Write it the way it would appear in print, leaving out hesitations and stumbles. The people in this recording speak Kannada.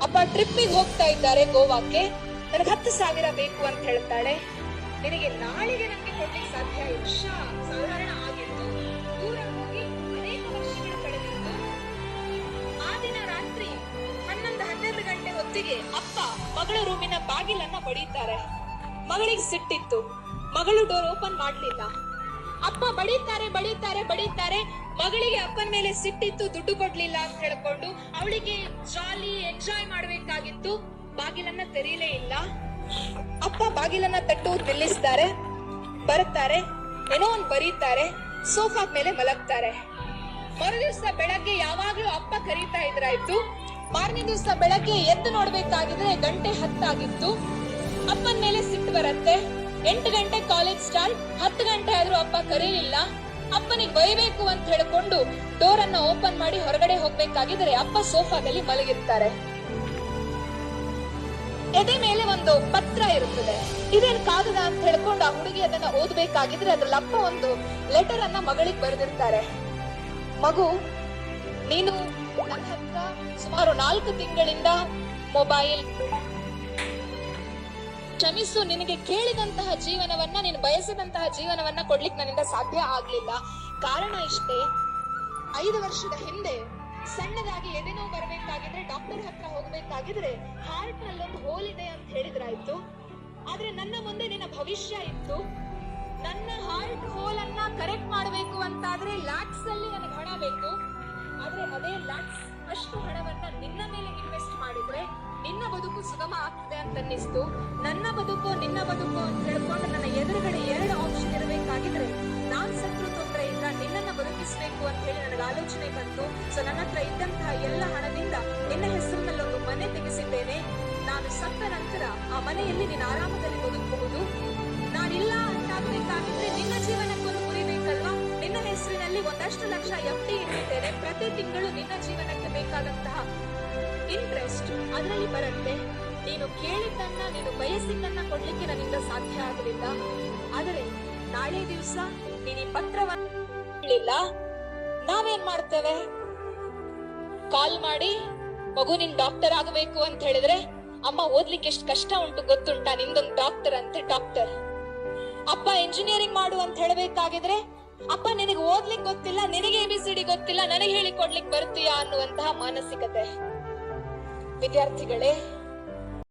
ಅಪ್ಪ ಟ್ರಿಪ್ಪಿಗೆ ಹೋಗ್ತಾ ಇದ್ದಾರೆ ಗೋವಾಕ್ಕೆ, ನನಗೆ 10,000 ಬೇಕು ಅಂತ ಹೇಳ್ತಾಳೆ. ನಿನಗೆ ನಾಳೆಗೆ ನನಗೆ ಕೊಡ್ಲಿಕ್ಕೆ ಸಾಧ್ಯ ಇಲ್ಲ, ಸಾಧಾರಣ ಆಗಿತ್ತು, ದೂರ ಹೋಗಿ ಅನೇಕ ವರ್ಷಗಳು ಕಳೆದಿತ್ತು. ಆ ದಿನ ರಾತ್ರಿ 11-12 ಗಂಟೆ ಹೊತ್ತಿಗೆ ಅಪ್ಪ ಮಗಳ ರೂಮಿನ ಬಾಗಿಲನ್ನ ಬಡಿತಾರೆ. ಮಗಳಿಗೆ ಸಿಟ್ಟಿತ್ತು, ಮಗಳು ಡೋರ್ ಓಪನ್ ಮಾಡ್ಲಿಲ್ಲ. ಅಪ್ಪ ಬಡಿತಾರೆ ಬಡಿತಾರೆ ಬಡಿತಾರೆ. ಮಗಳಿಗೆ ಅಪ್ಪನ ಮೇಲೆ ಸಿಟ್ಟಿತ್ತು, ದುಡ್ಡು ಕೊಡ್ಲಿಲ್ಲ ಅಂತ ಹೇಳ್ಕೊಂಡು ಅವಳಿಗೆ ಜಾಲಿ ಎಂಜಾಯ್ ಮಾಡ್ಬೇಕಾಗಿತ್ತು. ಬಾಗಿಲನ್ನ ತೆರೀಲೇ ಇಲ್ಲ. ಅಪ್ಪ ಬಾಗಿಲನ್ನ ತಟ್ಟುವುದು ನಿಲ್ಲಿಸ್ತಾರೆ, ಬರ್ತಾರೆ, ಏನೋ ಒಂದು ಬರೀತಾರೆ, ಸೋಫಾ ಮೇಲೆ ಮಲಗ್ತಾರೆ. ಮರುದಿವ್ಸ ಬೆಳಗ್ಗೆ ಯಾವಾಗ್ಲೂ ಅಪ್ಪ ಕರೀತಾ ಇದ್ರಾಯ್ತು. ಮಾರನೇ ದಿವ್ಸ ಬೆಳಗ್ಗೆ ಎದ್ದು ನೋಡ್ಬೇಕಾಗಿದ್ರೆ 10:10 ಆಗಿತ್ತು. ಅಪ್ಪನ ಮೇಲೆ ಸಿಟ್ಟು ಬರತ್ತೆ. 8 ಗಂಟೆ ಕಾಲೇಜ್ ಸ್ಟಾರ್ಟ್, 10 ಗಂಟೆ ಆದ್ರೂ ಅಪ್ಪ ಕರೀಲಿಲ್ಲ. ಅಪ್ಪನಿಗೆ ಬೈಬೇಕು ಅಂತ ಹೇಳ್ಕೊಂಡು ಡೋರ್ ಅನ್ನ ಓಪನ್ ಮಾಡಿ ಹೊರಗಡೆ ಹೋಗ್ಬೇಕಾಗಿದ್ರೆ ಅಪ್ಪ ಸೋಫಾದಲ್ಲಿ ಮಲಗಿರ್ತಾರೆ. ಎದೆ ಮೇಲೆ ಒಂದು ಪತ್ರ ಇರುತ್ತದೆ. ಇದೇನ್ ಕಾಗದ ಅಂತ ಹೇಳ್ಕೊಂಡು ಆ ಹುಡುಗಿ ಅದನ್ನ ಓದ್ಬೇಕಾಗಿದ್ರೆ ಅದ್ರಲ್ಲಿ ಅಪ್ಪ ಒಂದು ಲೆಟರ್ ಅನ್ನ ಮಗಳಿಗೆ ಬರೆದಿರ್ತಾರೆ. ಮಗು, ನೀನು ನನ್ನ ಹತ್ರ ಸುಮಾರು 4 ತಿಂಗಳಿಂದ ಮೊಬೈಲ್, ಕ್ಷಮಿಸು, ನಿನಗೆ ಕೇಳಿದಂತಹ ಜೀವನವನ್ನ, ನೀನು ಬಯಸಿದಂತಹ ಜೀವನವನ್ನ ಕೊಡ್ಲಿಕ್ಕೆ ನನ್ನಿಂದ ಸಾಧ್ಯ ಆಗ್ಲಿಲ್ಲ. ಕಾರಣ ಇಷ್ಟೇ, 5 ವರ್ಷದ ಹಿಂದೆ ಸಣ್ಣದಾಗಿ ಎದೆನೋವು ಬರಬೇಕಾಗಿದ್ರೆ ಡಾಕ್ಟರ್ ಹತ್ರ ಹೋಗ್ಬೇಕಾಗಿದ್ರೆ ಹಾರ್ಟ್ ನಲ್ಲೊಂದು ಹೋಲ್ ಇದೆ ಅಂತ ಹೇಳಿದ್ರಾಯ್ತು. ಆದ್ರೆ ನನ್ನ ಮುಂದೆ ನಿನ್ನ ಭವಿಷ್ಯ ಇತ್ತು. ನನ್ನ ಹಾರ್ಟ್ ಹೋಲ್ ಅನ್ನ ಕರೆಕ್ಟ್ ಮಾಡಬೇಕು ಅಂತಾದ್ರೆ ಲ್ಯಾಕ್ಸ್ ಅಲ್ಲಿ ನನಗೆ ಹಣ ಬೇಕು. ಆದ್ರೆ ಅದೇ ಲ್ಯಾಕ್ಸ್ ಅಷ್ಟು ಹಣವನ್ನ ನಿನ್ನ ಮೇಲೆ ಇನ್ವೆಸ್ಟ್ ಮಾಡಿದ್ರೆ ನಿನ್ನ ಬದುಕು ಸುಗಮ ಆಗ್ತದೆ ಅಂತ ಅನ್ನಿಸ್ತು. ನನ್ನ ಬದುಕು ನಿನ್ನ ಬದುಕು ಅಂತ ಹೇಳ್ಕೊಂಡು ನನ್ನ ಎದುರುಗಡೆ 2 ಆಪ್ಷನ್ ಇರಬೇಕಾಗಿದ್ರೆ ನಾನ್ ಸತ್ರು ತೊಂದರೆ ಇಲ್ಲ, ನಿನ್ನನ್ನ ಬದುಕಿಸ್ಬೇಕು ಅಂತ ಹೇಳಿ ನನಗೆ ಆಲೋಚನೆ ಬಂತು. ಸೊ ನನ್ನ ಹತ್ರ ಇದ್ದಂತಹ ಎಲ್ಲ ಹಣದಿಂದ ನಿನ್ನ ಹೆಸರಿನಲ್ಲಿ ಒಂದು ಮನೆ ತೆಗೆಸಿದ್ದೇನೆ. ನಾನು ಸತ್ತ ನಂತರ ಆ ಮನೆಯಲ್ಲಿ ನೀನು ಆರಾಮದಲ್ಲಿ ಬದುಕಬಹುದು. ನಾನಿಲ್ಲ ಅಂತಾಗಬೇಕಾಗಿದ್ರೆ ನಿನ್ನ ಜೀವನಕ್ಕೊಂದು ಕುರಿಬೇಕಲ್ವಾ, ನಿನ್ನ ಹೆಸರಿನಲ್ಲಿ ಒಂದಷ್ಟು ಲಕ್ಷ FD ಇಟ್ಟಿದ್ದೇನೆ. ಪ್ರತಿ ತಿಂಗಳು ನಿನ್ನ ಜೀವನಕ್ಕೆ ಬೇಕಾದಂತಹ ಇಂಟ್ರೆಸ್ಟ್ ಅದರಲ್ಲಿ ಬರುತ್ತೆ. ನೀನು ಕೇಳಿದ್ದನ್ನ, ನೀನು ಬಯಸಿದ್ದನ್ನ ಕೊಡ್ಲಿಕ್ಕೆ ನನ್ನಿಂದ ಸಾಧ್ಯ ಆಗಲಿಲ್ಲ. ಆದರೆ ನಾಳೆ ದಿವಸ ನೀನು ಈ ಪತ್ರವನ್ನ ನಾವೇನ್ ಮಾಡ್ತೇವೆ, ಕಾಲ್ ಮಾಡಿ ಮಗು ನಿನ್ ಡಾಕ್ಟರ್ ಆಗಬೇಕು ಅಂತ ಹೇಳಿದ್ರೆ, ಅಮ್ಮ ಓದ್ಲಿಕ್ಕೆ ಎಷ್ಟು ಕಷ್ಟ ಉಂಟು ಗೊತ್ತುಂಟಾ, ನಿಂದೊಂದು ಡಾಕ್ಟರ್ ಅಂತೆ ಡಾಕ್ಟರ್. ಅಪ್ಪ ಇಂಜಿನಿಯರಿಂಗ್ ಮಾಡು ಅಂತ ಹೇಳ್ಬೇಕಾಗಿದ್ರೆ, ಅಪ್ಪ ನಿನಗೆ ಓದ್ಲಿಕ್ಕೆ ಗೊತ್ತಿಲ್ಲ, ನಿನಗೆ ABCD ಗೊತ್ತಿಲ್ಲ, ನನಗೆ ಹೇಳಿಕೊಡ್ಲಿಕ್ಕೆ ಬರ್ತೀಯಾ ಅನ್ನುವಂತಹ ಮಾನಸಿಕತೆ. ವಿದ್ಯಾರ್ಥಿಗಳೇ,